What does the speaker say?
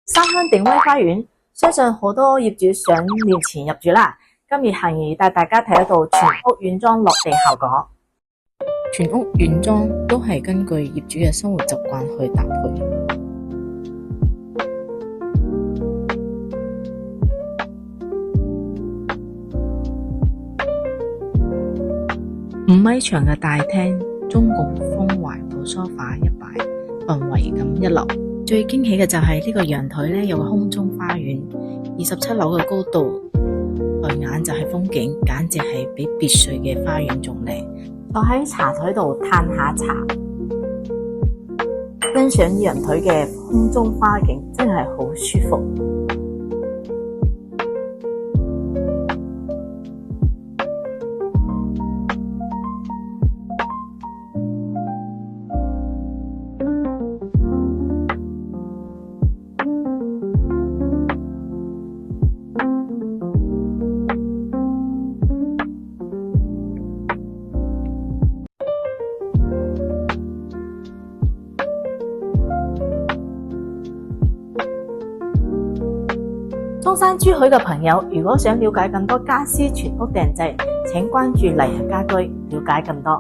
三鄉鼎威花園，相信好多業主想年前入住啦。今日行兒帶大家睇得到全屋軟裝落地效果。全屋軟裝都係根據業主嘅生活習慣去搭配。5米長嘅大廳，中共風懷抱梳化一擺，氛圍感一流。最驚喜嘅就係呢個陽台呢，有個空中花園，27樓嘅高度，抬眼就係風景，簡直係比別墅嘅花園仲靚。坐喺茶台度嘆下茶，欣賞陽台嘅空中花景，真係好舒服。中山珠海嘅朋友，如果想了解更多家私全屋訂製，請關注麗人家居，了解更多。